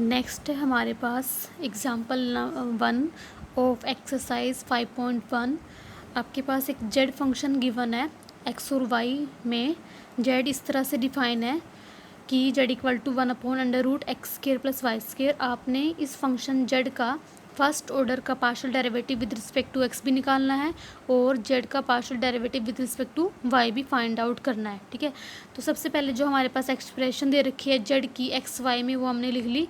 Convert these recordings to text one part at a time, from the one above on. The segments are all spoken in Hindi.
नेक्स्ट है हमारे पास एग्जाम्पल 1 ऑफ एक्सरसाइज 5.1। आपके पास एक जेड फंक्शन गिवन है। एक्स और वाई में जेड इस तरह से डिफाइन है कि Z equal to 1/√x² + y²। आपने इस फंक्शन जेड का फर्स्ट ऑर्डर का partial derivative with respect to X भी निकालना है और जेड का partial derivative with respect to Y भी फाइंड आउट करना है। ठीक है, तो सबसे पहले जो हमारे पास एक्सप्रेशन दे रखी है जेड की एक्स वाई में, वो हमने लिख ली।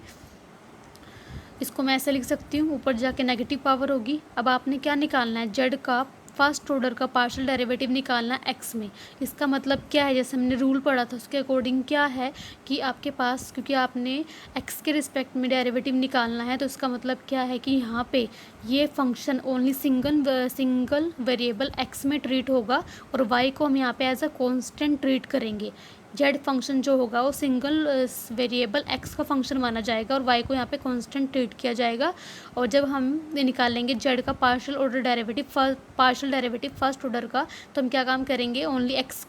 इसको मैं ऐसे लिख सकती हूँ, ऊपर जाके नेगेटिव पावर होगी। अब आपने क्या निकालना है, जेड का फर्स्ट ऑर्डर का पार्शियल डेरिवेटिव निकालना है एक्स में। इसका मतलब क्या है, जैसे हमने रूल पढ़ा था उसके अकॉर्डिंग क्या है कि आपके पास, क्योंकि आपने एक्स के रिस्पेक्ट में डेरिवेटिव निकालना है, तो इसका मतलब क्या है कि यहाँ पे ये function only single variable x में ट्रीट होगा और वाई को हम यहाँ पे एज अ कॉन्स्टेंट ट्रीट करेंगे। जेड फंक्शन जो होगा वो सिंगल वेरिएबल एक्स का फंक्शन माना जाएगा और वाई को यहाँ पे कांस्टेंट ट्रीट किया जाएगा। और जब हम निकालेंगे जेड का पार्शियल डेरिवेटिव फर्स्ट ऑर्डर का, तो हम क्या काम करेंगे, ओनली एक्स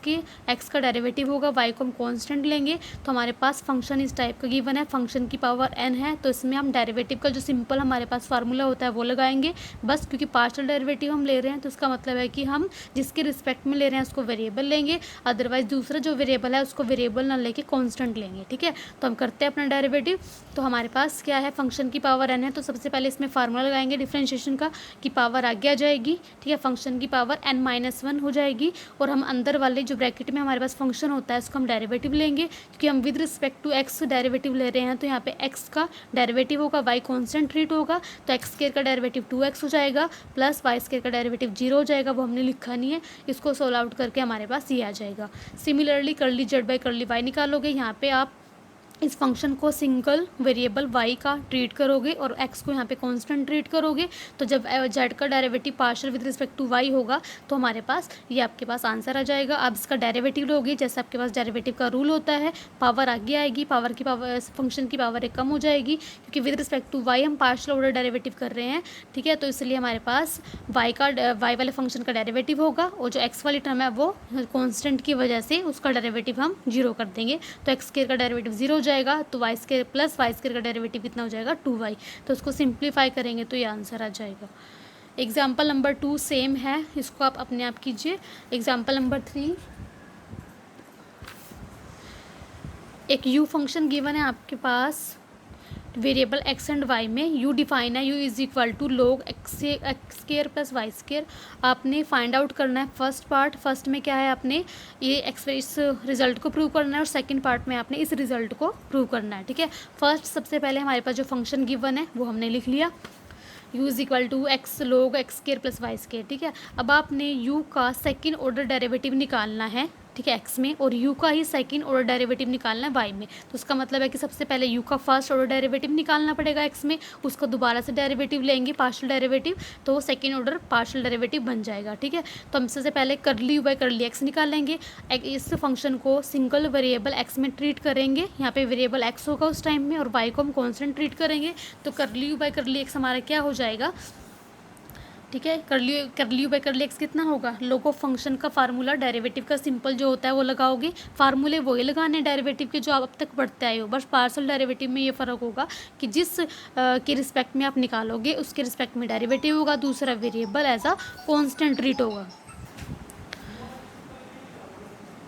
का डेरिवेटिव होगा, वाई को हम कांस्टेंट लेंगे। तो हमारे पास फंक्शन इस टाइप का गिवन है, फंक्शन की पावर n है, तो इसमें हम डेरिवेटिव का जो सिंपल हमारे पास फार्मूला होता है वो लगाएंगे बस, क्योंकि पार्शियल डेरिवेटिव हम ले रहे हैं तो इसका मतलब है कि हम जिसके रिस्पेक्ट में ले रहे हैं उसको वेरिएबल लेंगे, अदरवाइज दूसरा जो वेरिएबल है उसको वेरिएबल ना लेके कांस्टेंट लेंगे। ठीक है, तो हम करते हैं अपना डेरिवेटिव। तो हमारे पास क्या है, फंक्शन की पावर n है, तो सबसे पहले इसमें फार्मूला लगाएंगे डिफरेंशिएशन का, कि पावर आगे आ जाएगी। ठीक है, फंक्शन की पावर n-1 हो जाएगी और हम अंदर वाले जो ब्रैकेट में हमारे पास फंक्शन होता है उसको हम डेरिवेटिव लेंगे, क्योंकि हम with respect to X derivative ले रहे हैं, तो यहाँ पे एक्स का डेरिवेटिव होगा, वाई कॉन्स्टेंट ट्रीट होगा, तो x² का डेरिवेटिव 2x हो जाएगा प्लस y² का डेरिवेटिव 0 हो जाएगा, वो हमने लिखा नहीं है। इसको सोल्व आउट करके हमारे पास ये आ जाएगा। Similarly curly Z by curly Y निकालोगे, यहाँ पे आप इस फंक्शन को सिंगल वेरिएबल y का ट्रीट करोगे और x को यहाँ पे कांस्टेंट ट्रीट करोगे, तो जब z का derivative partial with respect to y होगा तो हमारे पास ये आपके पास आंसर आ जाएगा। अब इसका डेरिवेटिव लोगे, जैसे आपके पास डेरिवेटिव का रूल होता है, पावर आगे आएगी, फंक्शन की पावर एक कम हो जाएगी, क्योंकि विद रिस्पेक्ट टू y हम पार्शियल ऑर्डर डेरिवेटिव कर रहे हैं। ठीक है, तो इसलिए हमारे पास y वाले फंक्शन का डेरिवेटिव होगा और जो x वाली टर्म है वो कॉन्स्टेंट की वजह से उसका डेरिवेटिव हम 0 कर देंगे, तो x² का डेरिवेटिव 0 हो जाएगा, तो y² प्लस y² का डेरिवेटिव कितना हो जाएगा, 2y। तो उसको सिंप्लीफाई करेंगे तो ये आंसर आ जाएगा। एग्जाम्पल नंबर 2 सेम है, इसको आप अपने आप कीजिए। एग्जाम्पल नंबर 3, एक u फंक्शन गिवन है आपके पास वेरिएबल x एंड y में। u डिफाइन है, u is equal to log x² plus y²। आपने फाइंड आउट करना है फर्स्ट में क्या है, आपने ये इस रिजल्ट को प्रूव करना है और सेकंड पार्ट में आपने इस रिजल्ट को प्रूव करना है। ठीक है, फर्स्ट सबसे पहले हमारे पास जो फंक्शन गिवन है वो हमने लिख लिया, u is equal to x log x² plus y²। ठीक है, अब आपने u का सेकेंड ऑर्डर डेरिवेटिव निकालना है, ठीक है, x में, और u का ही सेकंड ऑर्डर डेरिवेटिव निकालना है y में। तो उसका मतलब है कि सबसे पहले u का फर्स्ट ऑर्डर डेरिवेटिव निकालना पड़ेगा x में, उसको दोबारा से डेरिवेटिव लेंगे पार्शियल डेरिवेटिव, तो वो सेकंड ऑर्डर पार्शियल डेरिवेटिव बन जाएगा। ठीक है, तो हम सबसे पहले curly u by curly x निकालेंगे। इस फंक्शन को सिंगल वेरिएबल x में ट्रीट करेंगे, यहाँ पे वेरिएबल x होगा उस टाइम में और y को हम कॉन्स्टेंट ट्रीट करेंगे, तो curly u by curly x हमारा क्या हो जाएगा। ठीक है, curly u by curly x कितना होगा, लोग ऑफ फंक्शन का फार्मूला डेरिवेटिव का सिंपल जो होता है वो लगाओगे, फार्मूले वही लगाने डेरिवेटिव के जो आप अब तक पढ़ते आए हो, बस पार्शियल डेरिवेटिव में ये फ़र्क होगा कि जिस के रिस्पेक्ट में आप निकालोगे उसके रिस्पेक्ट में डेरिवेटिव होगा, दूसरा variable as a constant treat होगा।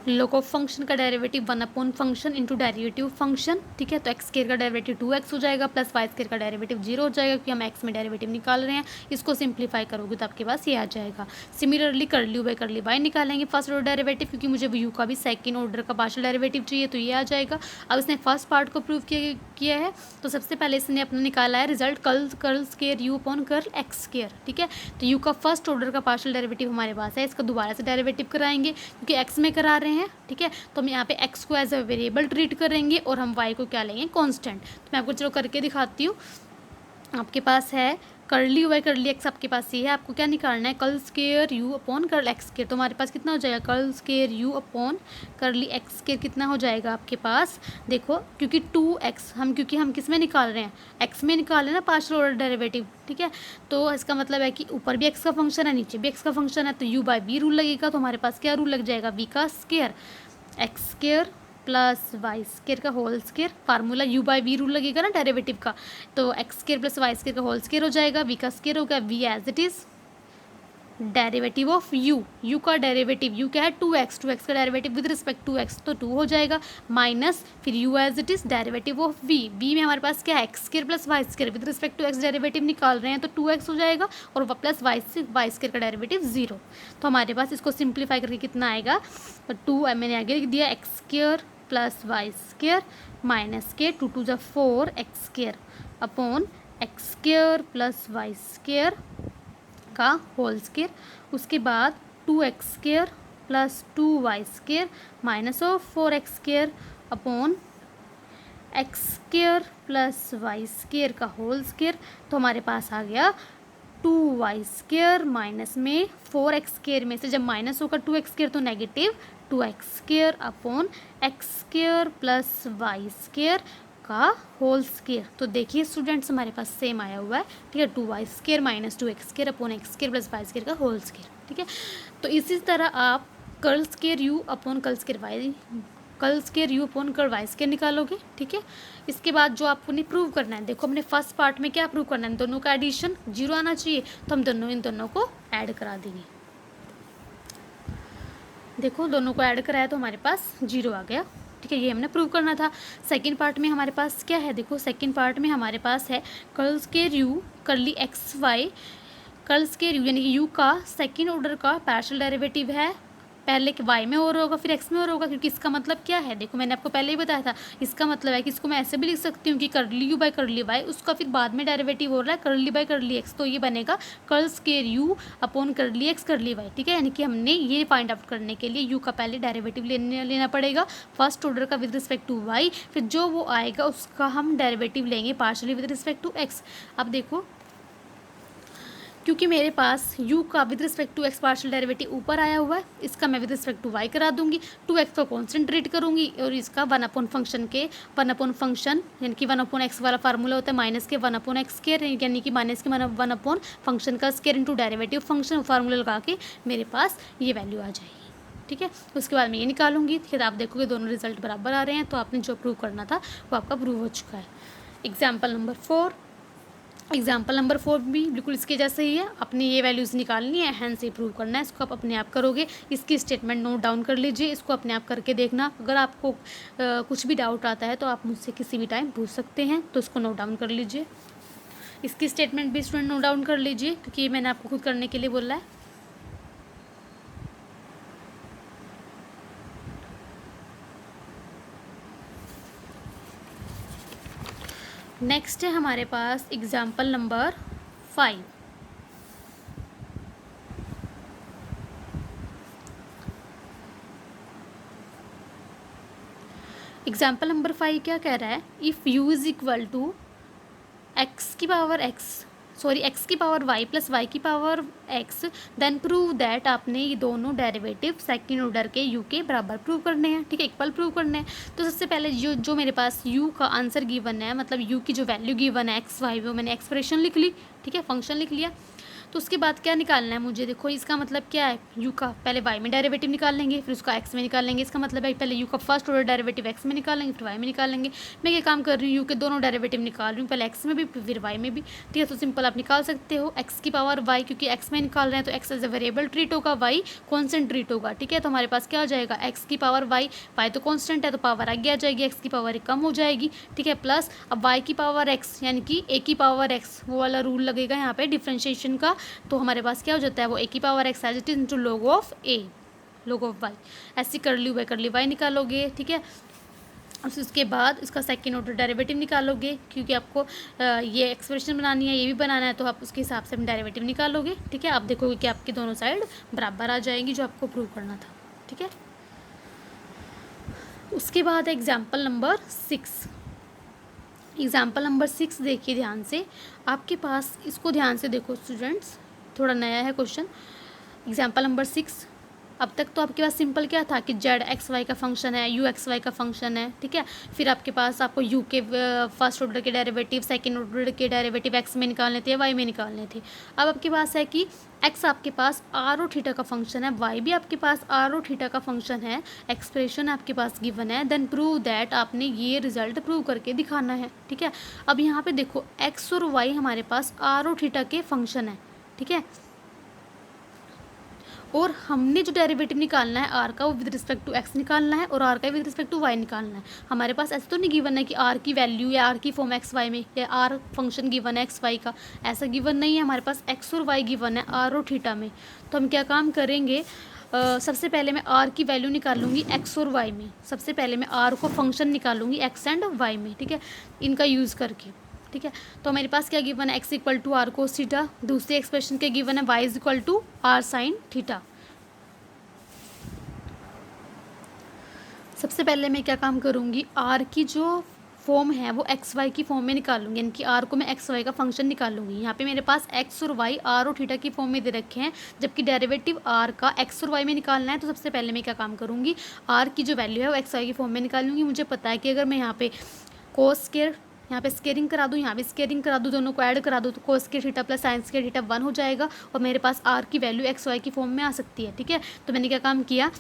लोग ऑफ फंक्शन का derivative 1 function into derivative function. ठीक है, तो x² का डेरिवेटिव 2x हो जाएगा प्लस y² का डेरिवेटिव 0 हो जाएगा, क्योंकि हम x में डेरिवेटिव निकाल रहे हैं। इसको सिंप्लीफाई करोगे तो आपके पास ये आ जाएगा। Similarly curly u by curly y निकालेंगे फर्स्ट ऑर्डर डेरिवेटिव, क्योंकि मुझे u का भी सेकंड ऑर्डर का पार्शियल डेरिवेटिव चाहिए, तो ये आ जाएगा। अब इसने फर्स्ट पार्ट को प्रूव किया है, तो सबसे पहले इसने अपना निकाला है result curl square u upon curl x²। ठीक है, तो u का फर्स्ट ऑर्डर का पार्शियल डेरिवेटिव हमारे पास है, इसका दोबारा से डेरिवेटिव कराएंगे क्योंकि x में करा रहे हैं। ठीक है, तो हम यहाँ पे x को एज अ वेरिएबल ट्रीट करेंगे और हम y को क्या लेंगे, कांस्टेंट। तो मैं आपको चलो करके दिखाती हूँ। आपके पास है curly u by curly x, आपके पास ये है, आपको क्या निकालना है, curl square u upon curl x²। तो हमारे पास कितना हो जाएगा, curl square u upon curly x² कितना हो जाएगा आपके पास, देखो, क्योंकि 2x क्योंकि हम किस में निकाल रहे हैं, x में निकाल रहे हैं ना पार्शियल ऑर्डर डेरिवेटिव। ठीक है, तो इसका मतलब है कि ऊपर भी x का फंक्शन है, नीचे भी x का फंक्शन है, तो u बाई v रूल लगेगा, तो हमारे पास क्या रूल लग जाएगा, v का square x² plus Y square का whole square, formula u by V rule लगेगा ना डेरिवेटिव का, तो X square plus Y square का होल स्केयर हो जाएगा, वी का स्केयर हो गया V as it is derivative of u का डेरिवेटिव u क्या है 2x, 2x का derivative with respect to x तो 2 हो जाएगा, माइनस फिर u as it is derivative of v में हमारे पास क्या है X square plus Y square with respect to x derivative निकाल रहे हैं तो 2x हो जाएगा और प्लस वाई स्केयर का डेरिवेटिव 0। तो हमारे पास इसको सिंप्लीफाई करके कितना आएगा, तो 2 मैंने आगे लिख दिया X square plus Y square minus के 2 2 4 X square upon x square plus Y square का होल स्केयर, उसके बाद 2x square plus 2y square minus of 4x square upon x square plus Y square का होल स्केयर। तो हमारे पास आ गया 2y स्केयर माइनस में 4x स्केयर में से जब माइनस होगा 2x स्केयर तो negative 2x square upon x square plus Y square का होल स्केयर। तो देखिए स्टूडेंट्स हमारे पास सेम आया हुआ है, ठीक है, 2y square minus 2x square upon x square plus Y square का होल स्केयर, ठीक है। तो इसी तरह आप curl square u upon curl square u upon curl y square निकालोगे, ठीक है। इसके बाद जो आपको नहीं प्रूव करना है, देखो हमने फर्स्ट पार्ट में क्या प्रूव करना है, दोनों का एडिशन 0 आना चाहिए, तो हम इन दोनों को ऐड करा देंगे। देखो दोनों को ऐड कराया तो हमारे पास 0 आ गया, ठीक है, ये हमने प्रूव करना था। सेकंड पार्ट में हमारे पास क्या है, देखो सेकंड पार्ट में हमारे पास है curl square u curly x y, curl square u यानी कि u का सेकंड ऑर्डर का पार्शियल डेरिवेटिव है, पहले के y में और होगा फिर x में और होगा, क्योंकि इसका मतलब क्या है, देखो मैंने आपको पहले ही बताया था, इसका मतलब है कि इसको मैं ऐसे भी लिख सकती हूँ कि curly u by curly y, उसका फिर बाद में डेरिवेटिव हो रहा है कर्ली बाई कर्ली x, तो ये बनेगा curl square u upon curly x curly y, ठीक है। यानी कि हमने ये फाइंड आउट करने के लिए u का पहले डेरिवेटिव लेना पड़ेगा फर्स्ट ऑर्डर का विद रिस्पेक्ट टू y, फिर जो वो आएगा उसका हम डेरिवेटिव लेंगे partially with respect to x। अब देखो क्योंकि मेरे पास u का with respect to x partial derivative ऊपर आया हुआ है, इसका मैं विद रिस्पेक्ट टू y करा दूंगी, 2x को कॉन्सेंट्रेट करूंगी और इसका 1 अपॉन फंक्शन यानी कि 1 अपॉन x वाला फार्मूला होता है माइनस के 1 अपॉन एक्स स्केयर, यानी कि माइनस के 1 अपॉन फंक्शन का square into derivative function, formula लगा के मेरे पास ये वैल्यू आ जाएगी, ठीक है। उसके बाद मैं ये निकालूंगी, फिर आप देखोगे दोनों रिजल्ट बराबर आ रहे हैं, तो आपने जो प्रूव करना था वो आपका प्रूव हो चुका है। एग्जाम्पल नंबर 4 भी बिल्कुल इसके जैसे ही है, अपनी ये वैल्यूज़ निकालनी है, हैंड से प्रूव करना है, इसको आप अपने आप करोगे। इसकी स्टेटमेंट नोट डाउन कर लीजिए, इसको अपने आप करके देखना, अगर आपको कुछ भी डाउट आता है तो आप मुझसे किसी भी टाइम पूछ सकते हैं, तो इसको नोट डाउन कर लीजिए। इसकी स्टेटमेंट भी स्टूडेंट नोट डाउन कर लीजिए, क्योंकि मैंने आपको खुद करने के लिए बोला है। नेक्स्ट है हमारे पास एग्जाम्पल नंबर 5। एग्जाम्पल नंबर 5 क्या कह रहा है, if u is equal to x की पावर y प्लस वाई की power x, then prove that, आपने ये दोनों डेरिवेटिव सेकंड ऑर्डर के u के बराबर प्रूव करने हैं, ठीक है, इक्वल प्रूव करने हैं। तो सबसे पहले जो मेरे पास u का आंसर गिवन है, मतलब u की जो वैल्यू गिवन है x y, वो मैंने एक्सप्रेशन लिख ली, ठीक है, फंक्शन लिख लिया। तो उसके बाद क्या निकालना है मुझे, देखो इसका मतलब क्या है, u का पहले y में डेरिवेटिव निकाल लेंगे, फिर उसका x में निकाल लेंगे, इसका मतलब है पहले u का फर्स्ट ऑर्डर डेरिवेटिव x में निकाल लेंगे, फिर y में निकाल लेंगे। मैं ये काम कर रही हूँ u के दोनों डेरिवेटिव निकाल रही हूँ, पहले x में भी फिर y में भी, ठीक है। तो सिंपल आप निकाल सकते हो x की पावर y, क्योंकि x में निकाल रहे हैं तो x as a variable treat होगा, y कॉन्स्टेंट ट्रीट होगा, ठीक है। तो हमारे पास क्या हो जाएगा, x की पावर y तो कॉन्स्टेंट है तो पावर आगे आ जाएगी, x की पावर कम हो जाएगी, ठीक है, प्लस अब y की पावर x यानी कि a की पावर x, वो वाला रूल लगेगा यहाँ पे डिफ्रेंशिएशन का, तो हमारे पास क्या हो जाता है, वो a की power x as it is into log of y, ऐसी कर्ली y निकालोगे, ठीक है। उसके बाद इसका सेकेंड ऑर्डर डेरिवेटिव निकालोगे, क्योंकि आपको ये एक्सप्रेशन बनानी है, ये भी बनाना है, तो आप उसके हिसाब से डेरिवेटिव निकालोगे, ठीक है। आप देखोगे कि आपकी दोनों साइड बराबर आ जाएंगी जो आपको प्रूव करना था, ठीक है। उसके बाद एग्जाम्पल नंबर 6 देखिए ध्यान से, आपके पास इसको ध्यान से देखो स्टूडेंट्स, थोड़ा नया है क्वेश्चन। एग्जाम्पल नंबर 6, अब तक तो आपके पास सिंपल क्या था कि जेड एक्स वाई का फंक्शन है, यू एक्स वाई का फंक्शन है, ठीक है। फिर आपके पास आपको यू के फर्स्ट ऑर्डर के डेरिवेटिव, सेकंड ऑर्डर के डेरिवेटिव एक्स में निकालने थे, वाई में निकालने थे। अब आपके पास है कि एक्स आपके पास आर और थीटा का फंक्शन है, वाई भी आपके पास आर और थीटा का फंक्शन है, एक्सप्रेशन आपके पास गिवन है, देन प्रूव दैट, आपने ये रिजल्ट प्रूव करके दिखाना है, ठीक है। अब यहाँ पे देखो एक्स और वाई हमारे पास आर और थीटा के फंक्शन है, ठीक है, और हमने जो डेरिवेटिव निकालना है आर का वो विद रिस्पेक्ट टू एक्स निकालना है और आर का विद रिस्पेक्ट टू वाई निकालना है। हमारे पास ऐसा तो नहीं गिवन है कि आर की वैल्यू या आर की फॉर्म एक्स वाई में, या आर फंक्शन गिवन है एक्स वाई का, ऐसा गिवन नहीं है। हमारे पास एक्स और वाई गिवन है आर और थीटा में। तो हम क्या काम करेंगे, सबसे पहले मैं आर की वैल्यू निकालूंगी एक्स और वाई में, सबसे पहले मैं आर को फंक्शन निकालूंगी एक्स एंड वाई में, ठीक है, इनका यूज़ करके, ठीक है। तो मेरे पास क्या गिवन है, x equal to r cos theta, दूसरे एक्सप्रेशन के गिवन है y is equal to r sine theta. सबसे पहले मैं क्या काम करूँगी, आर की जो फॉर्म है वो एक्स वाई की फॉर्म में निकालूंगी, यानी कि आर को मैं एक्स वाई का फंक्शन निकालूंगी। यहाँ पे मेरे पास एक्स और वाई आर और थीटा की फॉर्म में दे रखे हैं, जबकि डेरिवेटिव आर का एक्स और वाई में निकालना है। तो सबसे पहले मैं क्या काम करूँगी, आर की जो वैल्यू है वो एक्स वाई की फॉर्म में निकालूंगी। मुझे पता है कि अगर मैं यहाँ पे कोस स्क्वायर, यहाँ पे स्केयरिंग करा दूँ, यहाँ पे स्केयरिंग करा दूँ, दोनों को ऐड करा दूँ, तो cos square theta plus sine square theta 1 हो जाएगा और मेरे पास आर की वैल्यू एक्स वाई की फॉर्म में आ सकती है, ठीक है। तो मैंने क्या काम किया,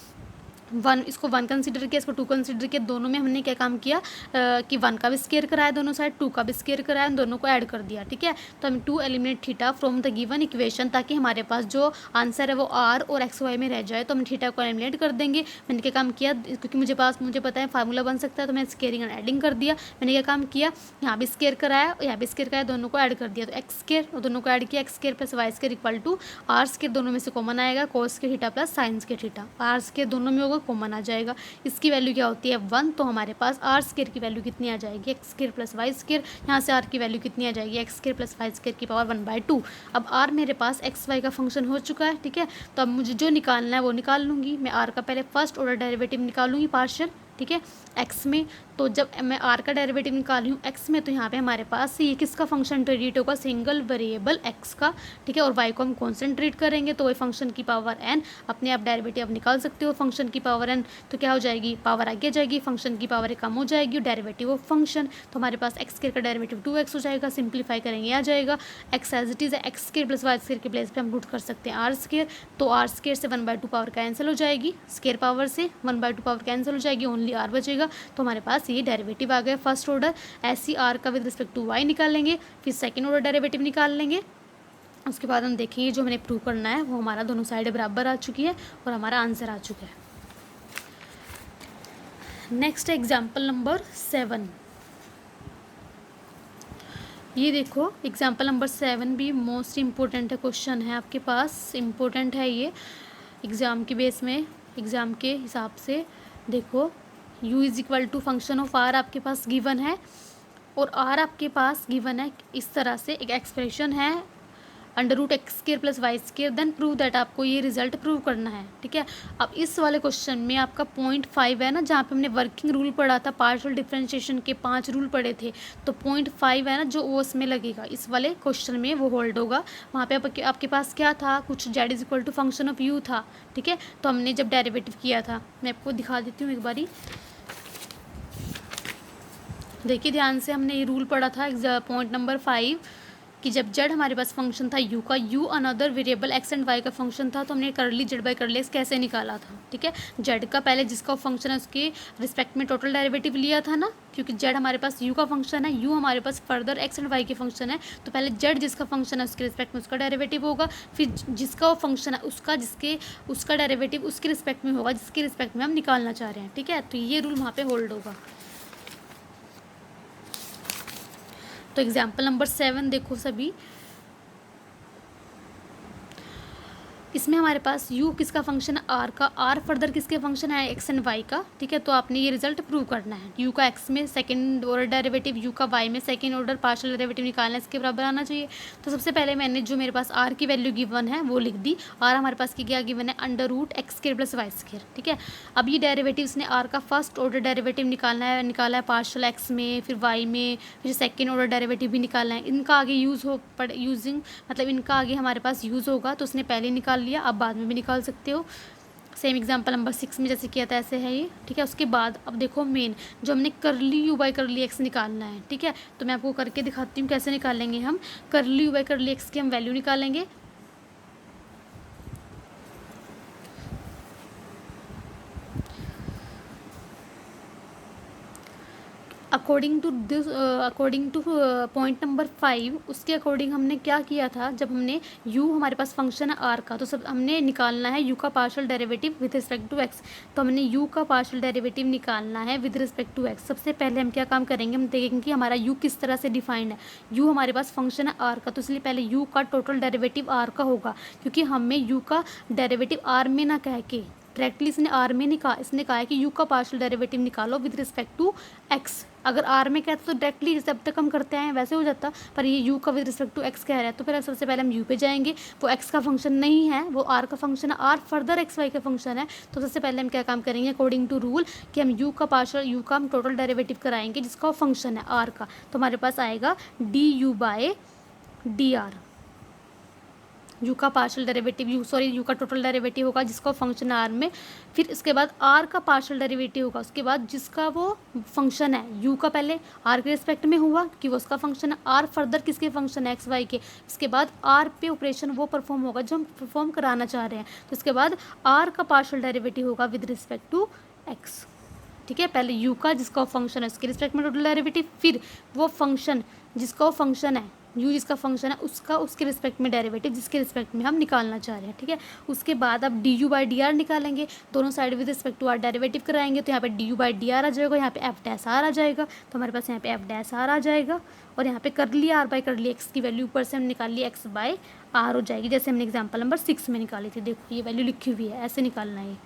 इसको 1 कंसीडर किया, इसको 2 कंसीडर किया, दोनों में हमने क्या काम किया कि 1 का भी स्केयर कराया दोनों साइड, 2 का भी स्केयर कराया, दोनों को ऐड कर दिया, ठीक है। तो हम 2 eliminate theta from the given equation, ताकि हमारे पास जो आंसर है वो आर और एक्स वाई में रह जाए, तो हम थीटा को एलिमिनेट कर देंगे। मैंने क्या काम किया, क्योंकि मुझे पता है फार्मूला बन सकता है, तो मैं स्केयरिंग एंड एडिंग कर दिया। मैंने क्या काम किया, यहाँ भी स्केयर कराया और यहाँ भी स्केयर कराया, दोनों को ऐड कर दिया, तो एक्स स्केयर और दोनों को ऐड किया, x square plus Y square equal to r square, दोनों में से कॉमन आएगा, cos square theta plus sine square theta, r square दोनों में होगा, कॉमन आ जाएगा। इसकी वैल्यू क्या होती है 1, तो हमारे पास आर स्केयर की वैल्यू कितनी आ जाएगी, x square plus Y square, यहाँ से आर की वैल्यू कितनी आ जाएगी, x square plus Y square की पावर 1/2। अब आर मेरे पास एक्स वाई का फंक्शन हो चुका है, ठीक है। तो अब मुझे जो निकालना है वो निकाल लूँगी। मैं आर का पहले फर्स्ट ऑर्डर डेरिवेटिव निकालूंगी पार्शियल, ठीक है, एक्स में। तो जब मैं आर का डेरिवेटिव निकाली हूँ एक्स में, तो यहाँ पे हमारे पास ये किसका फंक्शन ट्रीट होगा, सिंगल वेरिएबल एक्स का, ठीक है, और वाई को हम कॉन्स्टेंट ट्रीट करेंगे, तो वही फंक्शन की पावर एन, अपने आप डेरिवेटिव निकाल सकते हो फंक्शन की पावर एन। तो क्या हो जाएगी, पावर आगे जाएगी, फंक्शन की पावर कम हो जाएगी, डेरिवेटिव ऑफ फंक्शन, तो हमारे पास एक्स स्क्वायर का डेरिवेटिव 2x हो जाएगा, सिंप्लीफाई करेंगे आ जाएगा एक्स एज इट इज़ है, x square plus y square के प्लेस पे हम पुट कर सकते हैं आर स्क्वायर, तो आर स्क्वायर से 1/2 पावर कैंसिल हो जाएगी, स्क्वायर पावर से 1/2 पावर कैंसिल हो जाएगी, ओनली आर बचेगा। तो हमारे पास ये डेरिवेटिव आ गया फर्स्ट ऑर्डर। ऐसी आर का विद रिस्पेक्ट टू वाई निकालेंगे, फिर सेकंड ऑर्डर डेरिवेटिव निकाल लेंगे। उसके बाद हम देखेंगे जो हमें प्रूव करना है वो हमारा दोनों साइड बराबर आ चुकी है और हमारा आंसर आ चुका है। Next example number 7। ये देखो एग्जाम्पल नंबर 7 भी मोस्ट इम्पोर्टेंट है, क्वेश्चन है आपके पास, इम्पोर्टेंट है ये एग्ज़ाम के बेस में, एग्ज़ाम के हिसाब से। देखो u is equal to function of r आपके पास गिवन है और आर आपके पास गिवन है इस तरह से, एक एक्सप्रेशन है under root x square plus y square, then prove that, आपको ये रिजल्ट प्रूव करना है, ठीक है। अब इस वाले क्वेश्चन में आपका 0.5 है ना, जहाँ पे हमने वर्किंग रूल पढ़ा था, पार्शियल डिफरेंशिएशन के 5 रूल पढ़े थे, तो 0.5 है ना जो वो उसमें लगेगा, इस वाले क्वेश्चन में वो होल्ड होगा। वहाँ पे आपके पास क्या था, कुछ z is equal to function of u था, ठीक है। तो हमने जब डेरिवेटिव किया था, मैं आपको दिखा देती हूँ एक बारी, देखिए ध्यान से, हमने ये रूल पढ़ा था पॉइंट नंबर 5 कि जब जेड हमारे पास फंक्शन था यू का, u another variable x and y का फंक्शन था, तो हमने करली जेड बाई करली एक्स कैसे निकाला था, ठीक है। जेड का पहले जिसका फंक्शन है उसके रिस्पेक्ट में टोटल डेरिवेटिव लिया था ना, क्योंकि जेड हमारे पास यू का फंक्शन है, यू हमारे पास फर्दर एक्स एंड वाई के फंक्शन है, तो पहले जेड जिसका फंक्शन है उसके रिस्पेक्ट में उसका डेरिवेटिव होगा, फिर जिसका वो फंक्शन है उसका डेरिवेटिव उसके रिस्पेक्ट में होगा जिसके रिस्पेक्ट में हम निकालना चाह रहे हैं, ठीक है। तो ये रूल वहाँ पर होल्ड होगा। तो एग्जाम्पल नंबर 7 देखो सभी, इसमें हमारे पास u किसका फंक्शन है, r का, r फर्दर किसके फंक्शन है, x एंड y का, ठीक है। तो आपने ये रिजल्ट प्रूव करना है, u का x में सेकंड ऑर्डर डेरिवेटिव, u का y में सेकंड ऑर्डर पार्शियल डेरिवेटिव निकालना है, इसके बराबर आना चाहिए। तो सबसे पहले मैंने जो मेरे पास r की वैल्यू गिवन है वो लिख दी, r हमारे पास की क्या गिवन है, under root x square plus y square, ठीक है। अब ये डेरिवेटिव्स ने r का फर्स्ट ऑर्डर डेरिवेटिव निकाला है पार्शियल x में, फिर y में, फिर सेकेंड ऑर्डर डेरिवेटिव भी निकालना है, इनका आगे यूजिंग मतलब इनका आगे हमारे पास यूज़ होगा, तो उसने पहले निकाल लिया, आप बाद में भी निकाल सकते हो। सेम एग्जांपल नंबर 6 में जैसे किया था ऐसे है ये, ठीक है। उसके बाद अब देखो मेन जो हमने करली यू बाई करली एक्स निकालना है, ठीक है। तो मैं आपको करके दिखाती हूँ कैसे निकालेंगे हम। करली यू बाई करली एक्स की हम वैल्यू निकालेंगे। अकॉर्डिंग टू पॉइंट नंबर 5, उसके अकॉर्डिंग हमने क्या किया था, जब हमने u हमारे पास फंक्शन है r का, तो सब हमने निकालना है u का partial derivative with respect to x। तो हमने u का पार्शियल डेरिवेटिव निकालना है विद रिस्पेक्ट टू x। सबसे पहले हम क्या काम करेंगे, हम देखेंगे कि हमारा u किस तरह से डिफाइंड है। u हमारे पास फंक्शन है r का, तो इसलिए पहले u का टोटल डेरिवेटिव r का होगा, क्योंकि हमें u का डेरिवेटिव r में ना कह के डायरेक्टली इसने आर में निकाल इसने कहा है कि यू का पार्शियल डेरिवेटिव निकालो विद रिस्पेक्ट टू एक्स। अगर आर में कहते तो डायरेक्टली जैसे अब तक हम करते हैं वैसे हो जाता, पर ये यू का विद रिस्पेक्ट टू एक्स कह रहा है, तो फिर सबसे पहले हम यू पे जाएंगे। वो एक्स का फंक्शन नहीं है, वो आर का फंक्शन है, आर फर्दर एक्स वाई का फंक्शन है। तो सबसे पहले हम क्या काम करेंगे, अकॉर्डिंग टू रूल कि हम यू का हम टोटल डेरिवेटिव कराएंगे जिसका फंक्शन है आर का। तो हमारे पास आएगा d u by d r. U का पार्शियल डेरिवेटिव यू का टोटल डेरिवेटिव होगा जिसका फंक्शन है आर में। फिर इसके बाद आर का पार्शियल डेरिवेटिव होगा उसके बाद जिसका वो फंक्शन है यू का, पहले आर के रिस्पेक्ट में हुआ कि वो उसका फंक्शन है, आर फर्दर किसके फंक्शन है एक्स वाई के। इसके बाद आर पे ऑपरेशन वो परफॉर्म होगा जो हम परफॉर्म कराना चाह रहे हैं। तो इसके बाद आर का पार्शियल डेरिवेटिव होगा विद रिस्पेक्ट टू एक्स, ठीक है। पहले यू का जिसका फंक्शन है उसके रिस्पेक्ट में टोटल डेरिवेटिव, फिर वो फंक्शन जिसका फंक्शन है यू जिसका फंक्शन है उसका उसके रिस्पेक्ट में डेरिवेटिव जिसके रिस्पेक्ट में हम निकालना चाह रहे हैं, ठीक है। उसके बाद अब D U by D R निकालेंगे, दोनों side with respect to R derivative कराएंगे। तो यहाँ पे D U by D R आ जाएगा, यहाँ पे एफ डैश आर आ जाएगा, तो हमारे पास यहाँ पे एफ डैश आर आ जाएगा। और यहाँ पे कर लिया आर बाई कर लिया एक्स की वैल्यू ऊपर से हम निकाल लिया एक्स बाई आर हो जाएगी, जैसे हमने एग्जाम्पल नंबर 6 में निकाली थी। देखो ये वैल्यू लिखी हुई है, ऐसे निकालना है,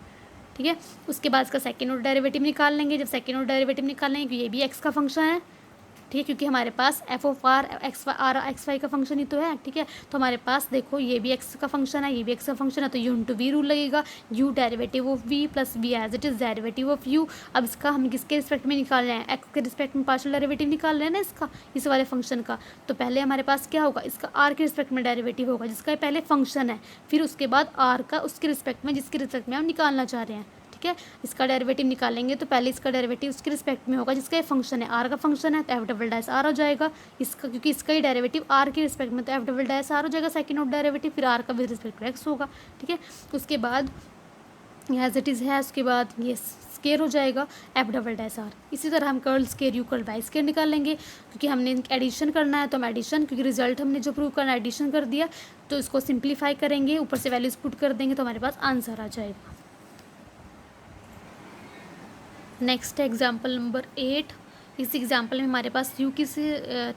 ठीक है। उसके बाद इसका सेकेंड ऑर्डर डेरिवेटिव निकाल लेंगे। जब सेकेंड ऑर्डर डेरिवेटिव निकाल लेंगे, ये भी एक्स का फंक्शन है, ठीक है, क्योंकि हमारे पास F of R X Y का फंक्शन ही तो है, ठीक है। तो हमारे पास देखो ये भी एक्स का फंक्शन है, ये भी एक्स का फंक्शन है, तो यू इंटू वी रूल लगेगा। U derivative of v plus v as it is derivative of u. अब इसका हम किसके रिस्पेक्ट में निकाल रहे हैं, एक्स के रिस्पेक्ट में पार्शियल डेरिवेटिव निकाल रहे हैं ना इसका, इस वाले फंक्शन का। तो पहले हमारे पास क्या होगा, इसका आर के रिस्पेक्ट में डेरिवेटिव होगा जिसका पहले फंक्शन है, फिर उसके बाद आर का उसके रिस्पेक्ट में जिसके रिस्पेक्ट में हम निकालना चाह रहे हैं, ठीक है। इसका डेरिवेटिव निकालेंगे तो पहले इसका डेरिवेटिव उसके रिस्पेक्ट में होगा जिसका ये फंक्शन है, आर का फंक्शन है, तो एफ डबल डैश आर हो जाएगा इसका, क्योंकि इसका ही डेरिवेटिव आर के रिस्पेक्ट में, तो एफ डबल डैश आर हो जाएगा सेकंड ऑफ डेरिवेटिव, फिर आर का विद रिस्पेक्ट टू एक्स होगा, ठीक है। उसके बाद एज इट इज़ है, उसके बाद ये स्केयर हो जाएगा एफ डबल डैश आर। इसी तरह हम curl square u curl y square निकाल लेंगे, क्योंकि हमने एडिशन करना है तो हम एडिशन, क्योंकि रिजल्ट हमने जो प्रूव करना है एडिशन कर दिया, तो इसको सिंप्लीफाई करेंगे, ऊपर से वैल्यूज पुट कर देंगे तो हमारे पास आंसर आ जाएगा। नेक्स्ट है एग्जाम्पल नंबर 8। इस एग्जाम्पल में हमारे पास u किस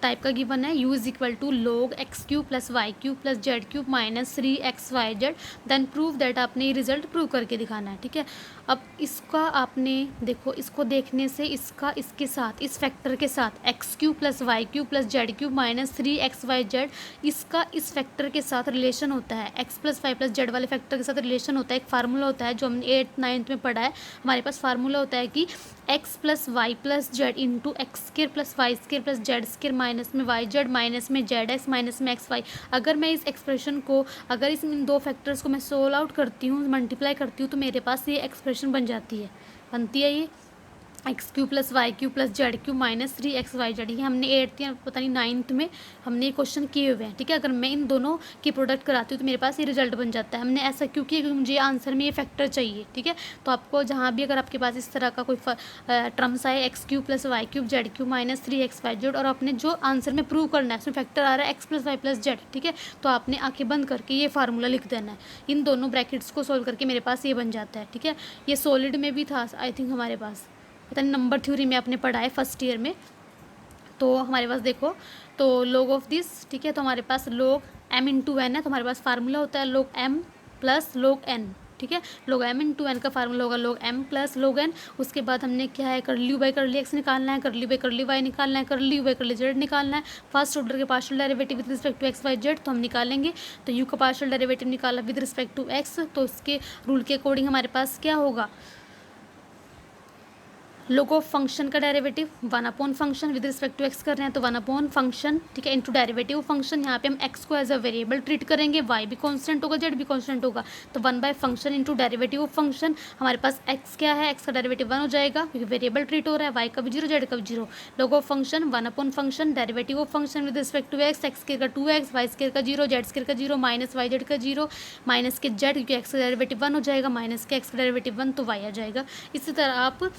टाइप का गिवन है, u is equal to log x cube plus y cube plus z cube minus 3xyz। Then prove that, आपने ये रिजल्ट प्रूव करके दिखाना है, ठीक है। अब इसका आपने देखो, इसको देखने से इसका इसके साथ इस फैक्टर के साथ x cube plus y cube plus z cube minus 3xyz, इसका इस फैक्टर के साथ रिलेशन होता है, x plus y plus z वाले फैक्टर के साथ रिलेशन होता है। एक फार्मूला होता है जो हमने 8th 9th में पढ़ा है, हमारे पास फार्मूला होता है कि x plus y plus z into x square plus Y square plus z square minus में वाई जेड माइनस में जेड एक्स माइनस में एक्स वाई। अगर मैं इस एक्सप्रेशन को, अगर इन दो फैक्टर्स को मैं सोल्व आउट करती हूँ, मल्टीप्लाई करती हूँ, तो मेरे पास ये एक्सप्रेशन बनती है ये x cube plus y cube plus z cube minus 3xyz। ये हमने 8th या पता नहीं 9th में हमने ये क्वेश्चन किए हुए हैं, ठीक है। अगर मैं इन दोनों की प्रोडक्ट कराती हूँ तो मेरे पास ये रिजल्ट बन जाता है। हमने ऐसा क्यों किया, क्योंकि मुझे आंसर में ये फैक्टर चाहिए, ठीक है। तो आपको जहाँ भी अगर आपके पास इस तरह का कोई टर्म्स आए x cube plus y cube z cube minus 3xyz, और आपने जो आंसर में प्रूव करना है उसमें फैक्टर आ रहा है x plus y plus z, ठीक है, तो आपने आंखें बंद करके ये फार्मूला लिख देना है। इन दोनों ब्रैकेट्स को सोल्व करके मेरे पास ये बन जाता है, ठीक है। ये सॉलिड में भी था आई थिंक हमारे पास, पता नहीं नंबर थ्योरी में आपने पढ़ा है फर्स्ट ईयर में। तो हमारे पास देखो, तो log ऑफ दिस, ठीक है, तो हमारे पास log m इंटू एन है, तो हमारे पास फार्मूला होता है log m plus log n, ठीक है। log m इंटू एन का फार्मूला होगा log m plus log n। उसके बाद हमने क्या है, करली यू बाई करली एक्स निकालना है, करली बाई करली वाई निकालना है, करली यू बाई करली जेड निकालना है। फर्स्ट ऑर्डर के partial derivative with respect to x y z तो हम निकालेंगे। तो यू का पार्शियल डेरिवेटिव निकाला विद रिस्पेक्ट टू एक्स, तो इसके रूल के अकॉर्डिंग हमारे पास क्या होगा, लोग ऑफ फंक्शन का derivative 1 upon function with respect to x कर रहे हैं तो 1 अपॉन फंक्शन, ठीक है, इंटू डेरिवेटिव फंक्शन। यहाँ पे हम एक्स को एज अ वेरिएबल ट्रीट करेंगे, वाई भी कांस्टेंट होगा, जेड भी कांस्टेंट होगा, तो 1/फंक्शन इंटू डेरिवेटिव फंक्शन। हमारे पास एक्स क्या है, एक्स का डेरिवेटिव 1 हो जाएगा क्योंकि वेरिएबल ट्रीट हो रहा है, वाई का भी 0, जेड का भी 0। Log of function 1 upon function derivative of function with respect to x, x square का 2x, वाई स्क्वायर का 0, जेड स्क्वायर का 0, माइनस वाई जेड का 0, माइनस के जेड क्योंकि एक्स का डेरिवेटिव 1 हो जाएगा, माइनस के एक्स का डेरिवेटिव 1 तो वाई आ जाएगा। इसी तरह आप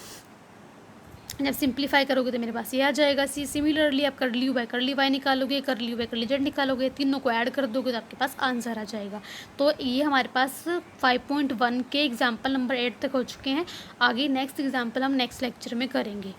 जब सिंप्लीफाई करोगे तो मेरे पास ये आ जाएगा। सिमिलरली आप कर ली वाई निकालोगे, कर ली जेड निकालोगे, तीनों को ऐड कर दोगे तो आपके पास आंसर आ जाएगा। तो ये हमारे पास 5.1 के एग्जाम्पल नंबर 8 तक हो चुके हैं। आगे नेक्स्ट एग्जाम्पल हम नेक्स्ट लेक्चर में करेंगे।